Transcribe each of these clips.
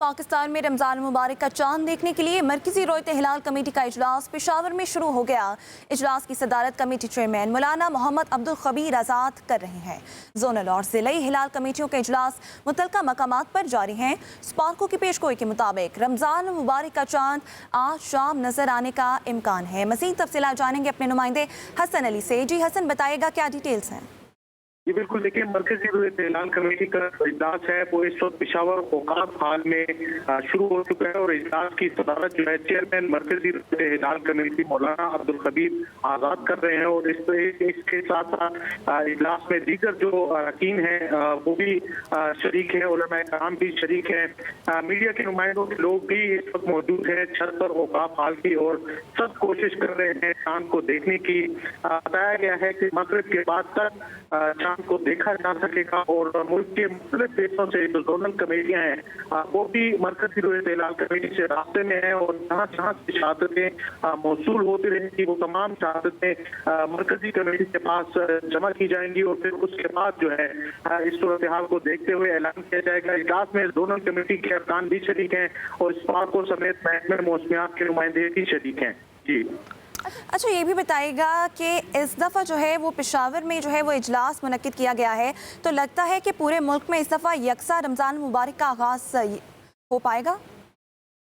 पाकिस्तान में रमज़ान मुबारक का चांद देखने के लिए मरकजी रोयत हिलाल कमेटी का इजलास पेशावर में शुरू हो गया। इजलास की सदारत कमेटी चेयरमैन मौलाना मोहम्मद अब्दुल खबीर आज़ाद कर रहे हैं। जोनल और ज़िलाई हिलाल कमेटियों के इजलास मुतलका मकामात पर जारी हैं। स्पार्को की पेशगोई के मुताबिक रमज़ान मुबारक का चांद आज शाम नजर आने का इम्कान है। मज़ीद तफसीलात जानेंगे अपने नुमाइंदे हसन अली से। जी हसन, बताएगा क्या डिटेल्स हैं? जी बिल्कुल, देखिए मरकजी रोयत हिलाल कमेटी का इजलास है वो इस वक्त पेशावर औकाफ हाल में शुरू हो चुका है और इजलास की सदारत जो है चेयरमैन मरकजी रोयत हिलाल कमेटी मौलाना अब्दुल खबीर आज़ाद कर रहे हैं। और इसके साथ साथ इजलास में दीगर जो अरकान हैं वो भी शरीक हैं, उलमाए कराम भी शरीक हैं, मीडिया के नुमाइंदों के लोग भी इस वक्त मौजूद हैं छत पर औकाफ हाल की और सब कोशिश कर रहे हैं चांद को देखने की। बताया गया है कि मगरिब के बाद तक को देखा जा सकेगा और मुल्क के मुख्तलिफ देशों से जो जोनल कमेटियां हैं वो भी मरकजी रोयत हिलाल कमेटी से रास्ते में हैं और जहाँ जहाँ से शहादतें मौसूल होती रहेंगी वो तमाम शहादतें मरकजी कमेटी के पास जमा की जाएंगी और फिर उसके बाद जो है इस सूरत हाल को देखते हुए ऐलान किया जाएगा। इजलास में जोनल कमेटी के अरकान भी शरीक हैं और स्पार्को समेत महकमे मौसमियात के नुमाइंदे भी शरीक हैं। जी अच्छा, ये भी बताइएगा कि इस दफ़ा जो है वो पेशावर में जो है वो इजलास मुनक्किद किया गया है, तो लगता है कि पूरे मुल्क में इस दफ़ा यकसा रमज़ान मुबारक का आगाज़ हो पाएगा?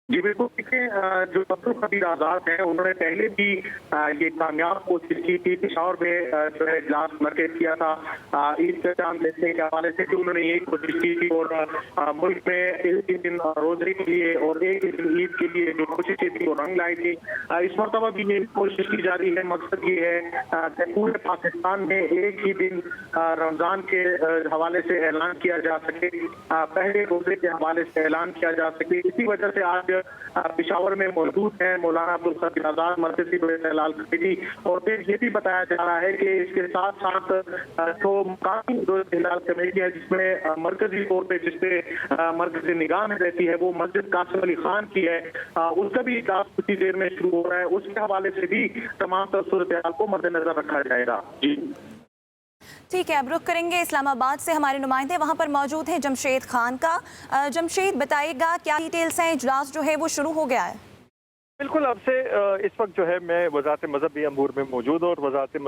जी बिल्कुल, देखिए जो अब्दुल खबीर आज़ाद हैं उन्होंने पहले भी ये कामयाब कोशिश की थी। पेशावर में जो है इजलास मुनक्किद किया था ईद का चांद देखने के हवाले से कि उन्होंने यही कोशिश की थी और मुल्क में एक ही दिन रोजे के लिए और एक ही दिन ईद के लिए जो कोशिश की थी वो रंग लाई थी। इस मरतबा भी ये कोशिश की जा रही है। मकसद ये है कि पूरे पाकिस्तान में एक ही दिन रमज़ान के हवाले से ऐलान किया जा सके, पहले रोजे के हवाले से ऐलान किया जा सके। इसी वजह से आज पेशावर में मौजूद है मौलाना अब्दुल खबीर आज़ाद मरकजी रोयत हिलाल कमेटी। और फिर ये भी बताया जा रहा है कि इसके साथ साथ जो मुकामी रोयत हिलाल कमेटी है जिसमें मरकजी तौर पे जिसपे मरकजी निगाह में रहती है वो मस्जिद कासिम अली खान की है, उसका भी इजलास कुछ ही देर में शुरू हो रहा है। उसके हवाले से भी तमाम सूरत हाल को मद्देनजर रखा जाएगा। जी ठीक है, अब रुख करेंगे इस्लामाबाद से। हमारे नुमाइंदे वहाँ पर मौजूद हैं जमशेद खान का। जमशेद, बताइएगा क्या डिटेल्स हैं? इजलास जो है वो शुरू हो गया है? बिल्कुल, आपसे इस वक्त जो है मैं वज़ारत मज़हबी अमूर में मौजूद हूँ और वज़ारत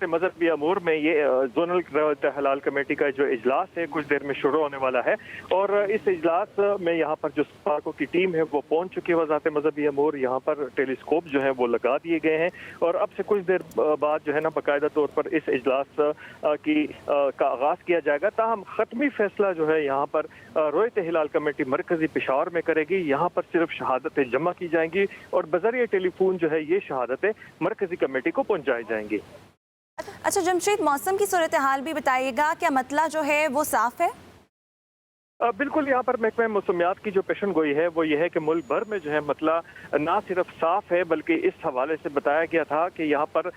मज़हबी अमूर में ये जोनल रोयत हिलाल कमेटी का जो इजलास है कुछ देर में शुरू होने वाला है। और इस इजलास में यहाँ पर जो स्पार्को की टीम है वो पहुँच चुकी है वज़ारत मज़हबी अमूर। यहाँ पर टेलीस्कोप जो है वो लगा दिए गए हैं और अब से कुछ देर बाद जो है ना बाकायदा तौर पर इस इजलास का आगाज़ किया जाएगा। ताहम ख़त्मी फैसला जो है यहाँ पर रोयत हिलाल कमेटी मरकज़ी पेशावर में करेगी। यहाँ पर सिर्फ शहादतें जमा की जाएंगी और बज़रिए टेलीफोन जो है ये शहादतें मरकज़ी कमेटी को पहुँचाई जाएंगी। अच्छा जमशेद, मौसम की सूरत हाल भी बताइएगा, क्या मतला जो है वो साफ है? बिल्कुल, यहाँ पर महकमे मौसमियात की जो पेशन गोई है वो ये है कि मुल्क भर में जो है मतला ना सिर्फ साफ है बल्कि इस हवाले से बताया गया था कि यहाँ पर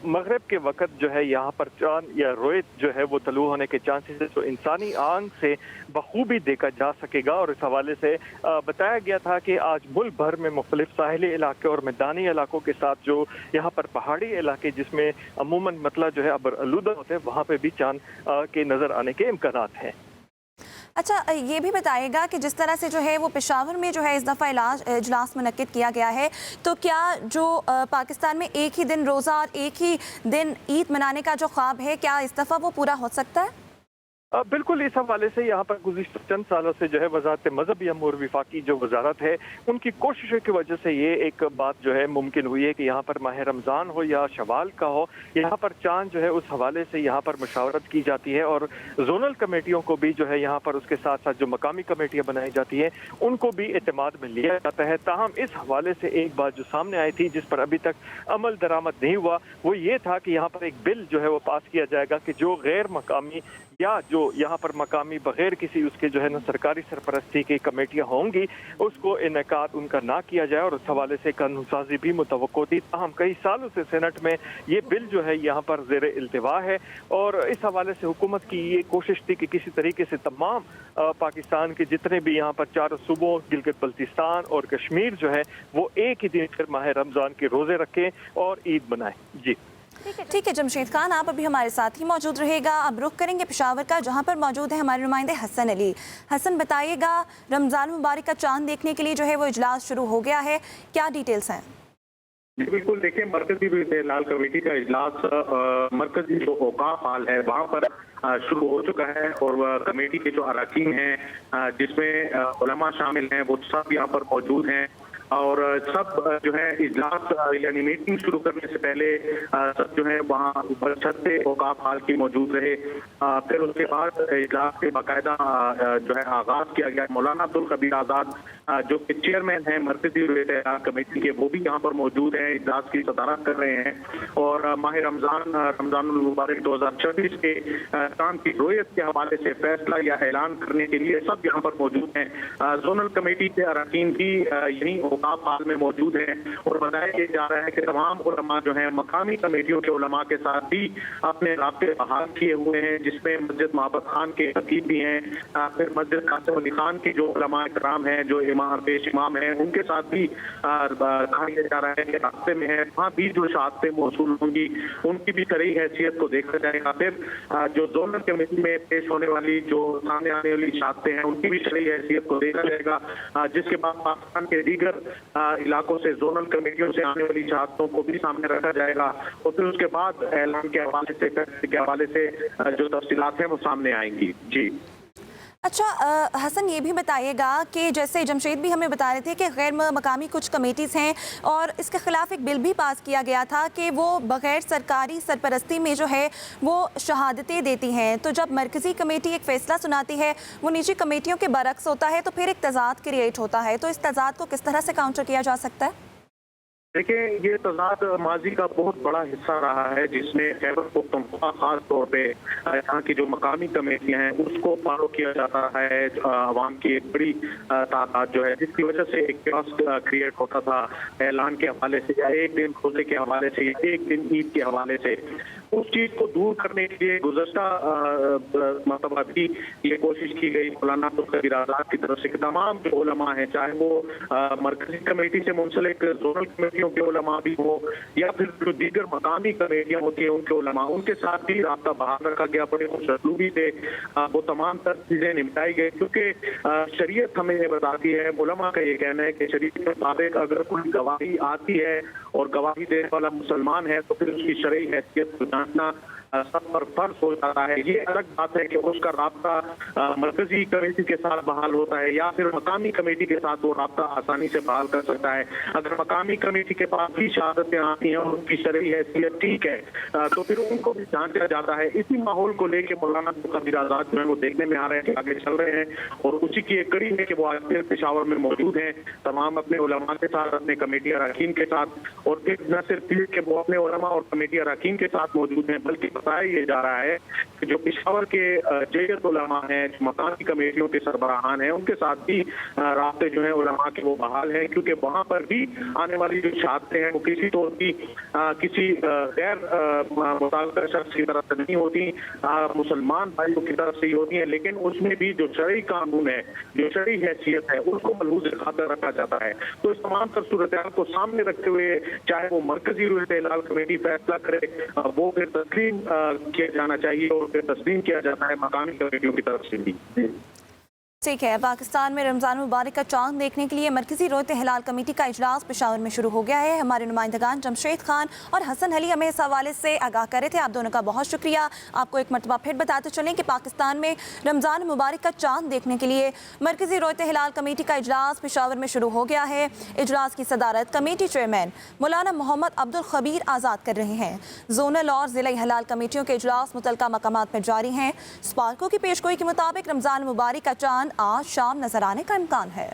मगरिब के वक्त जो है यहाँ पर चांद या रोयत जो है वो तलू होने के चांसेस जो इंसानी आंख से बखूबी देखा जा सकेगा। और इस हवाले से बताया गया था कि आज मुल्क भर में मुख्तलिफ साहिली इलाके और मैदानी इलाकों के साथ जो यहाँ पर पहाड़ी इलाके जिसमें अमूमन मतला जो है अबर आलूदा होते हैं वहाँ पर भी चांद के नज़र आने के इम्कानात हैं। अच्छा, ये भी बताइएगा कि जिस तरह से जो है वो पेशावर में जो है इस दफ़ा इजलास मुनक्किद किया गया है, तो क्या जो पाकिस्तान में एक ही दिन रोज़ा और एक ही दिन ईद मनाने का जो ख्वाब है, क्या इस दफ़ा वो पूरा हो सकता है? बिल्कुल, इस हवाले से यहाँ पर गुज़िश्ता चंद सालों से जो है वज़ारत मज़हबी अमूर विफाकी जो वजारत है उनकी कोशिशों की वजह से ये एक बात जो है मुमकिन हुई है कि यहाँ पर माह रमज़ान हो या शवाल का हो, यहाँ पर चांद जो है उस हवाले से यहाँ पर मशावरत की जाती है और जोनल कमेटियों को भी जो है यहाँ पर उसके साथ साथ जो मकामी कमेटियाँ बनाई जाती हैं उनको भी एतमाद में लिया जाता है। ताहम इस हवाले से एक बात जो सामने आई थी जिस पर अभी तक अमल दरामद नहीं हुआ वो ये था कि यहाँ पर एक बिल जो है वो पास किया जाएगा कि जो गैर मकामी या जो यहाँ पर मकामी बगैर किसी उसके जो है ना सरकारी सरपरस्ती की कमेटियाँ होंगी उसको इनेकाद उनका ना किया जाए और उस हवाले से कानून साजी भी मुतवक्को थी। हम कई सालों से सेनेट में ये बिल जो है यहाँ पर ज़ेर इल्तिवा है और इस हवाले से हुकूमत की ये कोशिश थी कि किसी तरीके से तमाम पाकिस्तान के जितने भी यहाँ पर चारों सूबों गिलगित बल्तिस्तान और कश्मीर जो है वो एक ही दिन फिर माह रमज़ान के रोज़े रखें और ईद मनाएं। जी ठीक है जमशेद खान, आप अभी हमारे साथ ही मौजूद रहेगा। अब रुख करेंगे पेशावर का, जहां पर मौजूद है हमारे नुमाइंदे हसन अली। हसन, बताइएगा, रमज़ान मुबारक का चांद देखने के लिए जो है वो इजलास शुरू हो गया है, क्या डिटेल्स हैं? बिल्कुल, देखिए, मरकजी इत्तेलाल कमेटी का इजलास मरकजी जो औकाफ हाल है वहाँ पर शुरू हो चुका है और कमेटी के जो अरकान हैं जिसमें उलमा शामिल हैं वो सब यहाँ पर मौजूद हैं और सब जो है इजलास यानी मीटिंग शुरू करने से पहले सब जो है वहाँ ऊपर छत पे औकाफ हाल की मौजूद रहे। फिर उसके बाद इजलास के बाकायदा जो है आगाज किया गया। मौलाना अब्दुल खबीर आज़ाद जो कि चेयरमैन हैं मरकजी इत्तेलाल कमेटी के, वो भी यहाँ पर मौजूद हैं, इजलास की सदारत कर रहे हैं और माह रमजान मुबारक 2026 के चांद की रोयत के हवाले से फैसला या ऐलान करने के लिए सब यहाँ पर मौजूद हैं। जोनल कमेटी के अरकान भी यहीं औकाफ हाल में मौजूद हैं और बताया जा रहा है कि तमाम उलमा जो हैं मकामी कमेटियों के उलमा के साथ भी अपने राब्ते बहाल किए हुए हैं, जिसमें मस्जिद मोहब्बत खान के खतीब भी हैं, फिर मस्जिद कासिम अली खान के जो उलमा इकराम हैं, जो पेश इमाम हैं, उनके साथ भी कहा जा रहा है कि रास्ते में है, वहाँ भी जो शहादतें मौसूल होंगी उनकी भी शरई हैसियत को देखा जाएगा। फिर जो जोनल कमेटी में पेश होने वाली जो सामने आने वाली शहादतें हैं उनकी भी शरई हैसियत को देखा जाएगा, जिसके बाद पाकिस्तान के दीगर इलाकों से जोनल कमेटियों से आने वाली शहादतों को भी सामने रखा जाएगा और फिर उसके बाद ऐलान के हवाले से जो तफसीलात हैं वो सामने आएंगी। जी अच्छा हसन, ये भी बताइएगा कि जैसे जमशेद भी हमें बता रहे थे कि गैर मकामी कुछ कमेटीज़ हैं और इसके ख़िलाफ़ एक बिल भी पास किया गया था कि वो बग़ैर सरकारी सरपरस्ती में जो है वो शहादतें देती हैं। तो जब मरकज़ी कमेटी एक फ़ैसला सुनाती है वो निजी कमेटियों के बरक्स होता है तो फिर एक तज़ाद क्रिएट होता है, तो इस तज़ाद को किस तरह से काउंटर किया जा सकता है? देखिए, ये तज़ाद माजी का बहुत बड़ा हिस्सा रहा है जिसमें खैबर पख्तूनख्वा खास तौर पे यहाँ की जो मकामी कमेटियाँ हैं उसको फॉलो किया जाता है। आवाम की एक बड़ी तादाद जो है जिसकी वजह से एक क्यास क्रिएट होता था ऐलान के हवाले से या एक दिन रोजे के हवाले से या एक दिन ईद के हवाले से। उस चीज़ को दूर करने के लिए गुज़श्ता मरतबा भी ये कोशिश की गई मौलाना अब्दुल खबीर आज़ाद की तरफ से कि तमाम जो उलमा हैं, चाहे वो मरकजी कमेटी से मुंसलिक जोनल कमेटियों के उलमा भी हो या फिर जो दीगर मकामी कमेटियाँ होती हैं उनके उलमा, उनके साथ भी राब्ता बहाल रखा गया। बड़े खुशअस्लूबी से वो तमाम तर चीज़ें निपटाई गई क्योंकि शरीयत हमें ये बताती है, उलमा का ये कहना है कि शरीयत के मुताबिक अगर कोई गवाही आती है और गवाही देने वाला मुसलमान है तो फिर उसकी शरई हैसियत जांचना सब पर फर्ज हो जाता है। ये अलग बात है कि उसका राब्ता मरकजी कमेटी के साथ बहाल होता है या फिर मकामी कमेटी के साथ वो राब्ता आसानी से बहाल कर सकता है। अगर मकामी कमेटी के पास भी शहादतें आती हैं और उनकी शरई हैसियत ठीक है तो फिर उनको भी जांचा जाता है। इसी माहौल को लेकर मौलाना अब्दुल खबीर आज़ाद जो है वो देखने में आ रहे हैं कि आगे चल रहे हैं और उसी की एक कड़ी है कि वो आज फिर पेशावर में मौजूद हैं, तमाम अपने उलमा के साथ, अपने कमेटी अरकान के साथ, और फिर न सिर्फ कि वो अपने उलमा और कमेटी अरकान के साथ मौजूद हैं बल्कि बताया ये जा रहा है कि जो पेशावर के जयत उलमा हैं, जो मकामी कमेटियों के सरबराहान हैं, उनके साथ भी रास्ते जो है उलमा के वो बहाल हैं क्योंकि वहाँ पर भी आने वाली जो शहादतें हैं वो किसी तौर की किसी गैर मुताल्लिक़ शख्स की तरफ से नहीं होती, मुसलमान भाइयों की तरफ से ही होती हैं, लेकिन उसमें भी जो शरई कानून है, जो शरई हैसियत है उसको मलहूज़ खातर रखा जाता है। तो इस तमाम तर सूरत को सामने रखते हुए चाहे वो मरकजी इत्तेलाल कमेटी फैसला करे वो फिर तस्लीम किया जाना चाहिए और फिर तस्लीम किया जाता है मकामी कमेटियों की तरफ से भी। ठीक है, पाकिस्तान में रमज़ान मुबारक का चांद देखने के लिए मरकज़ी रोयत हिलाल कमेटी का इजलास पेशावर में शुरू हो गया है। हमारे नुमाइंदगान जमशेद खान और हसन अली हमें इस हवाले से आगाह कर रहे थे। आप दोनों का बहुत शुक्रिया। आपको एक मरतबा फिर बताते चलें कि पाकिस्तान में रमज़ान मुबारक का चांद देखने के लिए मरकज़ी रोयत हिलाल कमेटी का इजलास पेशावर में शुरू हो गया है। इजलास की सदारत कमेटी चेयरमैन मौलाना मोहम्मद अब्दुल खबीर आज़ाद कर रहे हैं। जोनल और ज़िला हिलाल कमेटियों के इजलास मुतल्लिका मकामात में जारी हैं। स्पार्को की पेशगोई के मुताबिक रमज़ान मुबारक का चांद आज शाम नजर आने का इम्कान है।